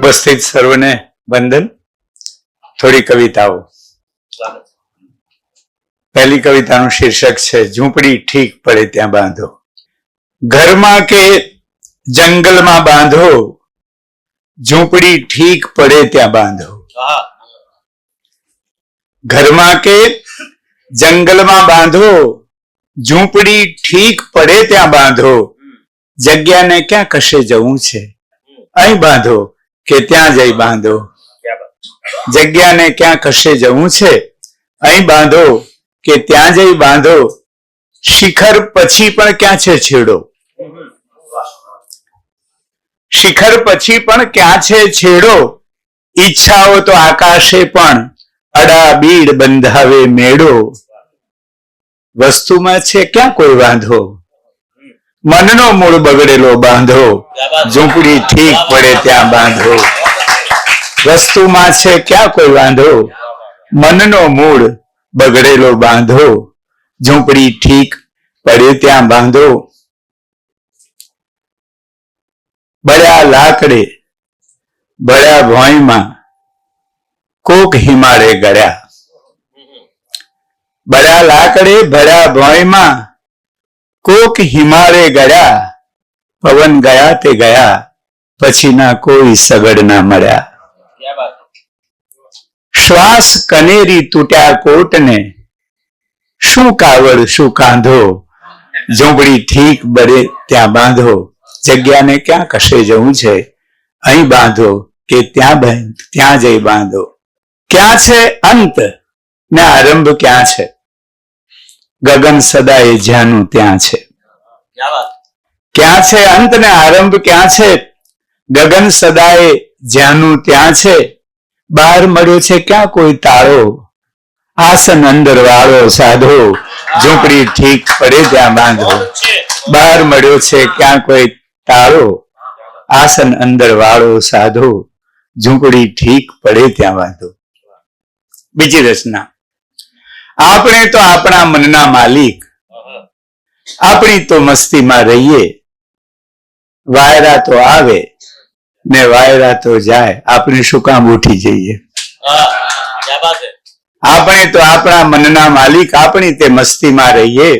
ઉપસ્થિત સર્વને વંદન. થોડી કવિતાઓ. પહેલી કવિતાનું શીર્ષક છે ઝૂંપડી ઠીક પડે ત્યાં બાંધો. ઘરમાં કે જંગલમાં બાંધો, ઝૂંપડી ઠીક પડે ત્યાં બાંધો. ઘરમાં કે જંગલમાં બાંધો, ઝૂંપડી ઠીક પડે ત્યાં બાંધો. જગ્યાને ક્યાં કશે જવું છે, અહીં બાંધો કે ત્યાં જઈ બાંધો. જગ્યાને ક્યાં કશે જવું છે, અહીં બાંધો કે ત્યાં જઈ બાંધો. શિખર પછી પણ ક્યાં છે છેડો, શિખર પછી પણ ક્યાં છે છેડો. ઈચ્છાઓ તો આકાશે પણ અડાબીડ બંધાવે મેળો. વસ્તુમાં છે ક્યાં કોઈ વાંધો, મનનો મૂળ બગડેલો બાંધો. ઝૂંપડી ઠીક પડે ત્યાં બાંધો. વસ્તુમાં છે ક્યાં કોઈ વાંધો, મનનો મૂળ બગડેલો બાંધો. ઝૂંપડી ઠીક પડે ત્યાં બાંધો. બળ્યા લાકડે બળ્યા ભોંયમાં કોક હિમાળે ગળ્યા. બળ્યા લાકડે ભળ્યા ભોંયમાં કોક હિમાળે ગળ્યા. પવન ગયા તે ગયા, પછીના કોઈ સગડ ના મળ્યા. શ્વાસ કનેરી તૂટ્યા કોટને, શું કાવડ શું કાંધો. ઝૂંપડી ઠીક પડે ત્યાં બાંધો. જગ્યાને ક્યાં કશે જવું છે, અહીં બાંધો કે ત્યાં જઈ બાંધો. ક્યાં છે અંત ને આરંભ ક્યાં છે, ગગન સદાય જ્યાંનું ત્યાં છે. ક્યાં છે અંત ને આરંભ ક્યાં છે, ગગન સદાય જ્યાંનું ત્યાં છે. બહાર મળ્યો છે ક્યાં કોઈ તાળો, આસન અંદર વાળો સાધો. ઝૂંપડી ઠીક પડે ત્યાં બાંધો. બહાર મળ્યો છે ક્યાં કોઈ તાળો, આસન અંદર વાળો સાધો. ઝૂંપડી ઠીક પડે ત્યાં બાંધો. બીજી રચના. આપણે તો આપણા મનના માલિક, આપણી તો મસ્તીમાં રહીએ. વાયરા તો આવે ને વાયરા તો જાય, આપણે શું કામ ઉઠી જઈએ. આપણે તો આપણા મનના માલિક, આપણી તે મસ્તીમાં રહીએ.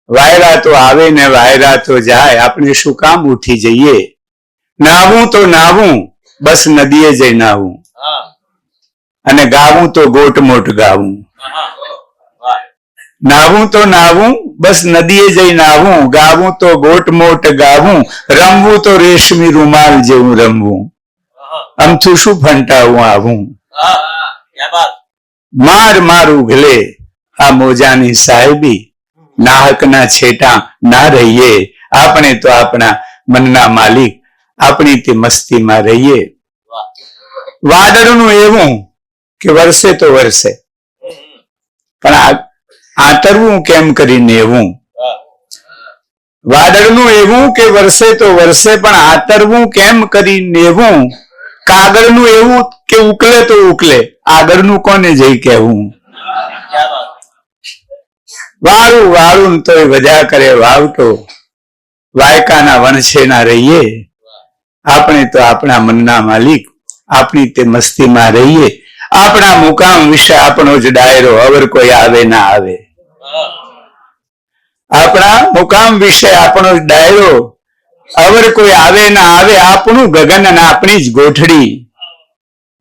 વાયરા તો આવે ને વાયરા તો જાય, આપણે શું કામ ઉઠી જઈએ. નાવું તો નાવું, બસ નદીએ જઈ નાવું. અને ગાવું તો ગોટ મોટ ગાવું. નાવું તો નાવું, બસ નદીએ જઈ નાવું. ગાવું તો ગોટ મોટ ગાવું. રમવું તો રેશમી રૂમાલ જેવું રમવું. અમથું શું ફંટાવું આવું. માર માર ઉઘલે આ મોજાની સાહેબી, નાહકના છેટા ના રહીએ. આપણે તો આપણા મનના માલિક, આપણી તે મસ્તીમાં રહીએ. વાદળનું એવું કે વરસે તો વરસે, પણ આતરવું કેમ કરીને એવું. વાદળનું એવું કે વરસે તો વરસે, પણ આતરવું કેમ કરીને એવું. કાગળનું એવું કે ઉકલે તો ઉકલે, આગળનું કોને જઈ કહેવું. વાળું વાળું તોય વધ્યા કરે વાવટો, વાયકાના વણછે ના રહીએ. આપણે તો આપણા મનના માલિક, આપણી તે મસ્તીમાં રહીએ. આપણા મુકામ વિશે આપણો જ ડાયરો, અવર કોઈ આવે ના આવે. આપણા મુકામ વિશે આપણો જ ડાયરો, અવર કોઈ આવે ના આવે. આપણું ગગન અને આપણી જ ગોઠડી,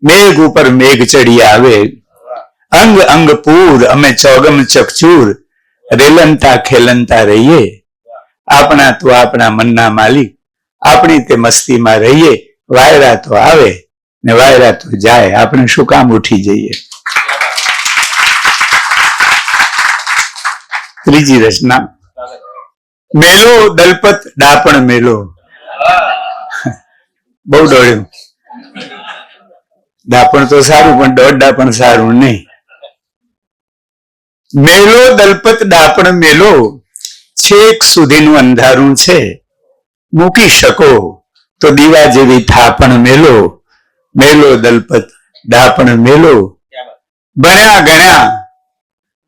મેઘ ઉપર મેઘ ચડી આવે. અંગ અંગ પૂર અમે ચોગમ ચકચૂર, રેલનતા ખેલનતા રહીએ. આપણા તો આપણા મનના માલિક, આપણી તે મસ્તીમાં રહીએ. વાયરા તો આવે ને વાયરા તો જાય, આપણે શું કામ ઉઠી જઈએ. ત્રીજી રચના. મેલો દલપત ડાપણ મેલો. બહુ દોડ્યું. ડાપણ તો સારું, પણ દોઢ ડાપણ સારું નહીં. મેલો દલપત ડાપણ મેલો, છેક સુધીનું અંધારું છે. મૂકી શકો તો દીવા જેવી થાપણ મેલો. મેલો દલપત ડાપણ મેલો. ભણ્યા ગણ્યા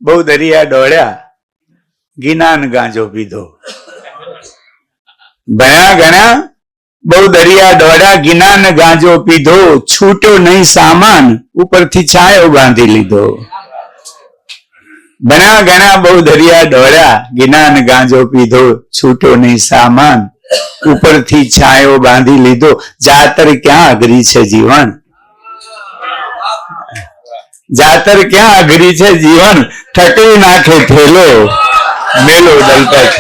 બહુ દરિયા ડોળ્યા, ગિનાન ગાંજો પીધો. ભણ્યા ગણ્યા બહુ દરિયા દોડ્યા, ગિનાન ગાંજો પીધો, છૂટ્યો નહીં સામાન, ઉપરથી છાંયો બાંધી લીધો. ઘણા ઘણા બહુ દરિયા દોડ્યા, ગિનાન ગાંજો પીધો, છૂટ્યો નહીં સામાન, ઉપરથી છાંયો બાંધી લીધો. જાતર ક્યાં અઘરી છે જીવન, જાતર ક્યાં અઘરી છે જીવન, ઠકવી નાખે થેલો, મેલો દલપત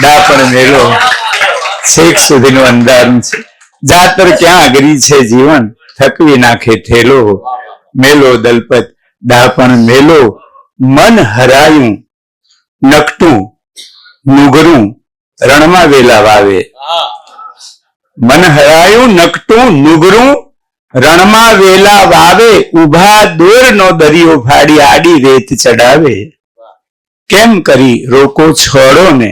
ડાપણ મેલો. છેક સુધીનું અંધારું છે. જાતર ક્યાં અઘરી છે જીવન, થકવી નાખે થેલો, મેલો દલપત ડાપણ મેલો. મન હરાયું નકટું નુગરું, રણમાં વેલા વાવે. મન હરાયું નકટું નુગરું, રણમાં વેલા વાવે. ઉભા દોરનો દરિયો ફાડી આડી રેત ચડાવે. કેમ કરી રોકો છોડો ને,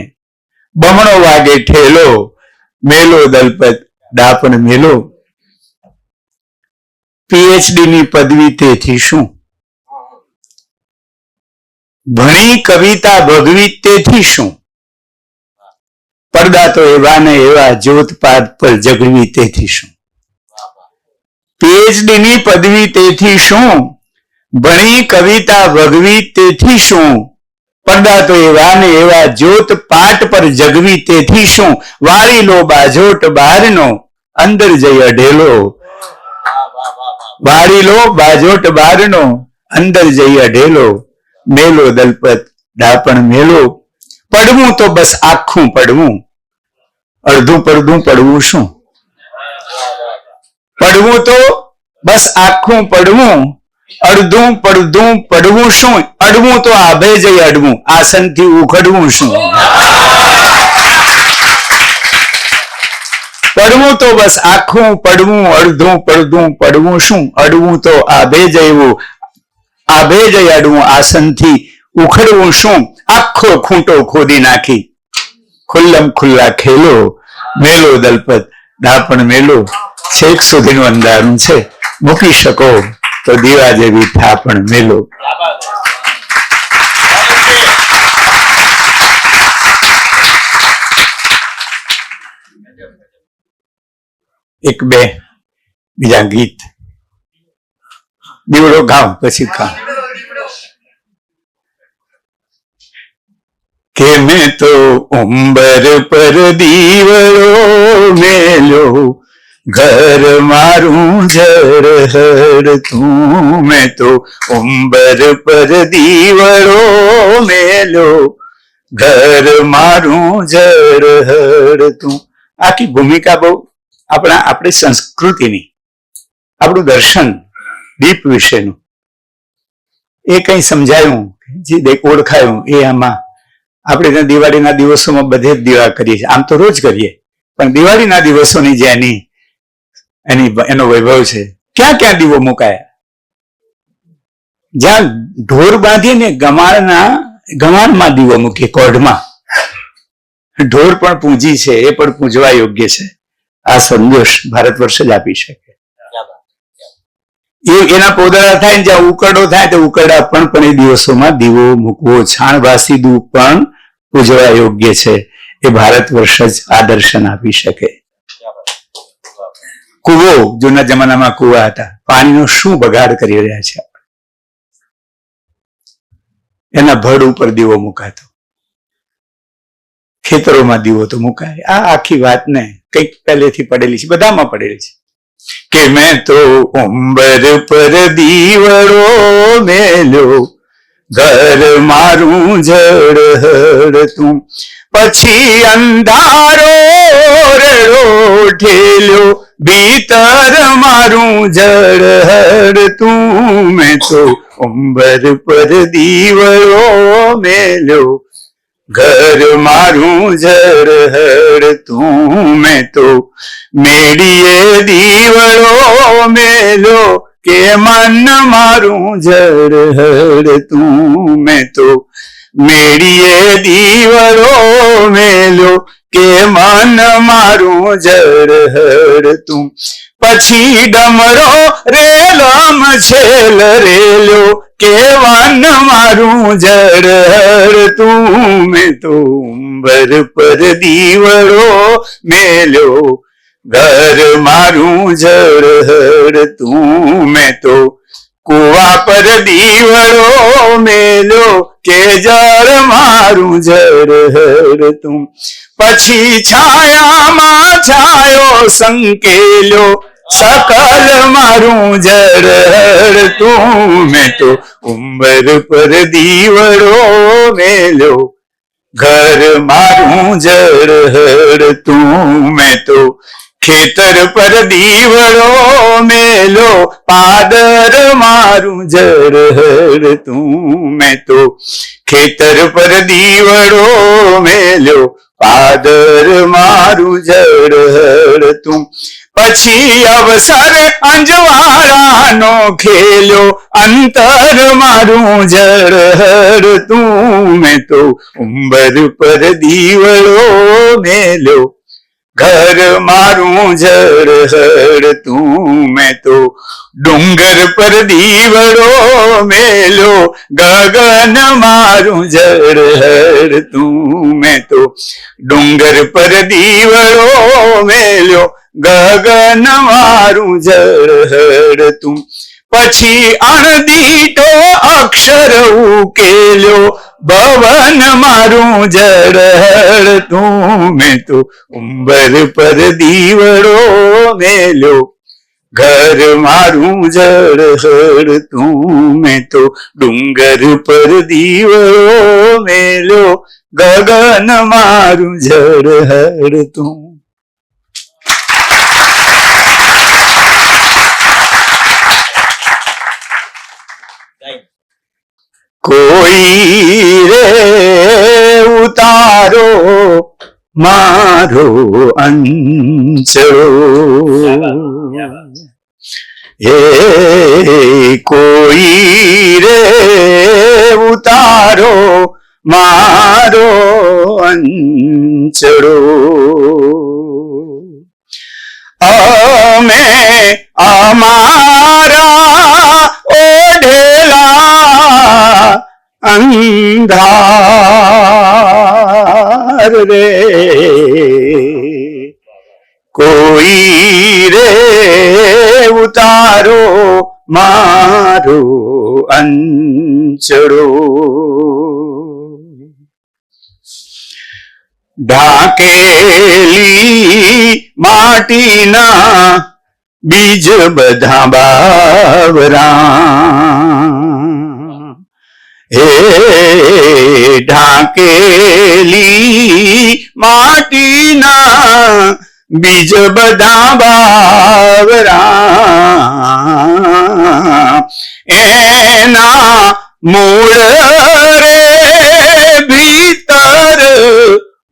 બમણો વાગે ઠેલો, મેલો દલપત ડાપણ મેલો. પીએચડી ની પદવી તેથી શું, ભણી કવિતા ભગવી તેથી શું, પડદા તો એવા ને એવા, જ્યોતપાત પર જગવી તેથી શું. પીએચડી ની પદવી તેથી શું, ભણી કવિતા ભગવી તેથી શું, પડદા તો એવા ને એવા, જ્યોત પાટ પર જગવી તેથી શું. વાળી લો બાજોટ બહારનો, અંદર જઈ અઢેલો. વાળી લો બાજોટ બહારનો, અંદર જઈ અઢેલો, મેલો દલપત ડાપણ મેલો. પડવું તો બસ આખું પડવું, અડધું પડધું પડવું શું. પડવું તો બસ આખું પડવું, અડધું પડધું પડવું શું. અડવું તો આભે જઈ અડવું, આસનથી ઉખડવું શું. પડવું તો બસ આખું પડવું, અડધું પડધું પડવું શું. અડવું તો આભે જવું, આભે જઈ અડવું, આસનથી ઉખડવું શું. આખો ખૂંટો ખોદી નાખી, ખુલ્લમ ખુલ્લા ખેલો, મેલો દલપત ડાપણ મેલો. છેક સુધીનું અંધારું છે, મૂકી શકો તો દીવા જેવી થાપણ મેલો. એક બે બીજા ગીત દીવડો ગાવ પછી ગાવ. કે મેં તો ઉંબર પર દીવડો મેલ્યો, ઘર મારું ઝરહર તું. મેં તો ઉંબર પર દીવડો મેલ્યો, ઘર મારું ઝરહર તું. આખી ભૂમિકા બહુ આપણી સંસ્કૃતિની, આપણું દર્શન દીપ વિશેનું એ કઈ સમજાયું, જે ઓળખાયું એ આમાં. આપણે ત્યાં દિવાળીના દિવસોમાં બધે જ દીવા કરીએ છીએ, આમ તો રોજ કરીએ, પણ દિવાળીના દિવસોની જે એનો વૈભવ છે. ક્યાં ક્યાં દીવો મુકાયા, જ્યાં ઢોર બાંધીને ગમાણમાં દીવો મૂકીએ, કોઢમાં ઢોર પણ પૂંજી છે, એ પણ પૂજવા યોગ્ય છે. આ સંદેશ ભારત વર્ષ જ આપી શકે. એના પોદળા થાય ને જ્યાં ઉકરડો થાય તો ઉકરડા પણ એ દિવસોમાં દીવો મૂકવો, છાણવાસી દૂધ પણ પૂજવા યોગ્ય છે. એ ભારત વર્ષ જ આ દર્શન આપી શકે. કુવો, જૂના જમાનામાં કુવા હતા, પાણીનો શું બગાડ કરી રહ્યા છે. એના ભડ ઉપર દીવો મુકાતો, ખેતરોમાં દીવો તો મુકાય. આ આખી વાતને કંઈક પહેલેથી પડેલી છે, બધામાં પડેલી છે. કે મેં તો ઉંબર પર દીવડો મેલ્યો, ઘર મારું ઝરહર તું. પછી અંધારો રેડો ઠેલ્યો, ભીતર મારું ઝરહર તું. મેં તો ઉંબર પર દીવડો મેલ્યો, ઘર મારું ઝરહર તું. મેં તો મેડીએ દીવડો મેલ્યો, કે મન મારું ઝરહર તું. મેં તો મેડીએ દીવડો મેલ્યો, કે મન મારું ઝરહર તું. પછી ડમરો રેલમ છેલ રેલ્યો, કે વન મારું ઝરહર તું. મેં તો ઉંબર પર દીવડો મેલ્યો, ઘર મારું જળહળ તું, મેં તો કુવા પર દીવડો મેલ્યો કે જળ મારું જળહળ તું. પછી છાયામાં છાયો સંકેલ્યો સકલ મારું જળહળ તું, મેં તો ઉંબર પર દીવડો મેલ્યો ઘર મારું જળહળ તું, મેં તો ખેતર પર દીવડો મેલો પાદર મારું જળહળ તું, મેં તો ખેતર પર દીવડો મેલો પાદર મારું જળહળ તું. પછી અવસર અંજવાળાનો ખેલ્યો અંતર મારું જળહળ તું, મેં તો ઉંબર પર દીવડો મેલ્યો ઘર મારું જળહળ તું, મેં તો ડુંગર પર દીવડો મેલ્યો ગગન મારું જળહળ તું, મેં તો ડુંગર પર દીવડો મેલ્યો ગગન મારું જળહળ તું. પછી અણદીઠો અક્ષર ઉકેલ્યો ભવન મારું જળહળ તું, મેં તો ઉંબર પર દીવડો મેલ્યો ઘર મારું જળહળ તું, મેં તો ડુંગર પર દીવડો મેલ્યો ગગન મારું જળહળ તું. કોઈ રે ઉતારો મારો અંચળો, એ કોઈ રે ઉતારો મારો અંચળો. અમે અમારા ઓઢેલા અંધાર રે, કોઈ રે ઉતારો મારો અંચળો. ઢાંકેલી માટીના બીજ બધા બાવરા, એ ઢાંકેલી માટીના બીજ બધા બાવરા, એના મૂળ રે ભીતર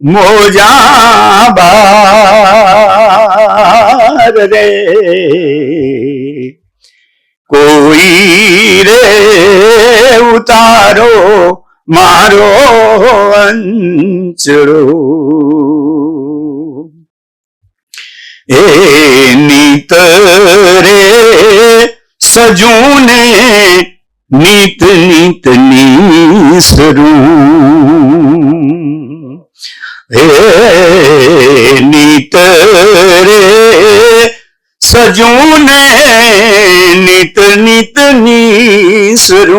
મોજા બાર રે, કોઈ રે ઉતારો મારો અંચળો. એ નીત રે સજુને નીત નીત નીસરું, એ નીત રે સજુને નીત નીત નીસરું,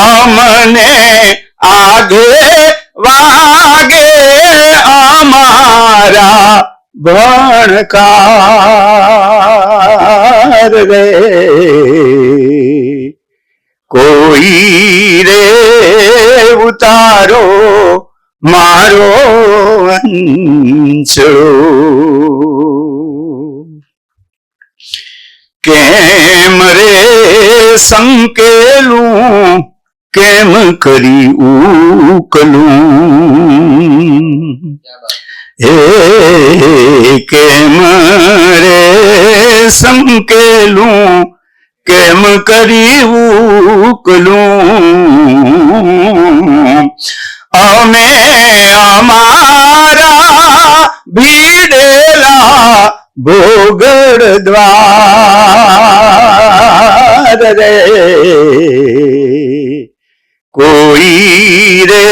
અમને આગે વાગે અમારા ભણકાર રે, કોઈ રે ઉતારો મારો અંચળો. કેમ રે સંકેલું કેમ કરી ઉકલું, એ કેમ રે સંકેલું કેમ કરી ઉકલું, અમે અમારા ભીડેલા ભોગડ દ્વાર રે, કોઈ રે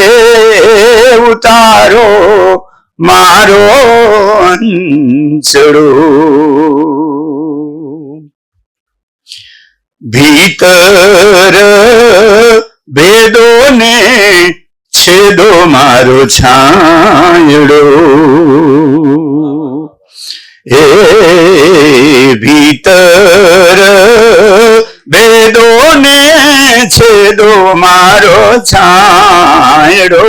ઉતારો મારો અંચળો. ભીતર ભેદોને છેદો મારો છાંયડો. એ ભીતર ભેદોને છેદો મારો છાંયડો.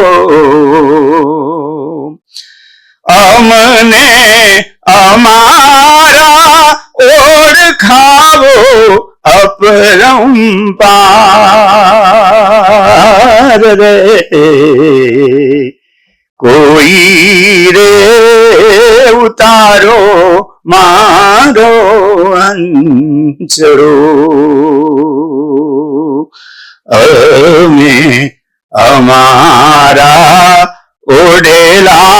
અમને અમારા ઓળખાવો અપરંપાર રે. કોઈ રે ઉતારો મારો અંચળો. અમે અમારા ઓઢેલા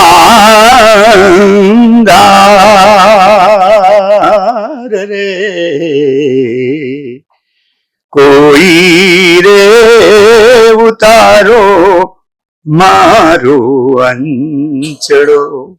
રે. કોઈ રે ઉતારો મારો અંચળો.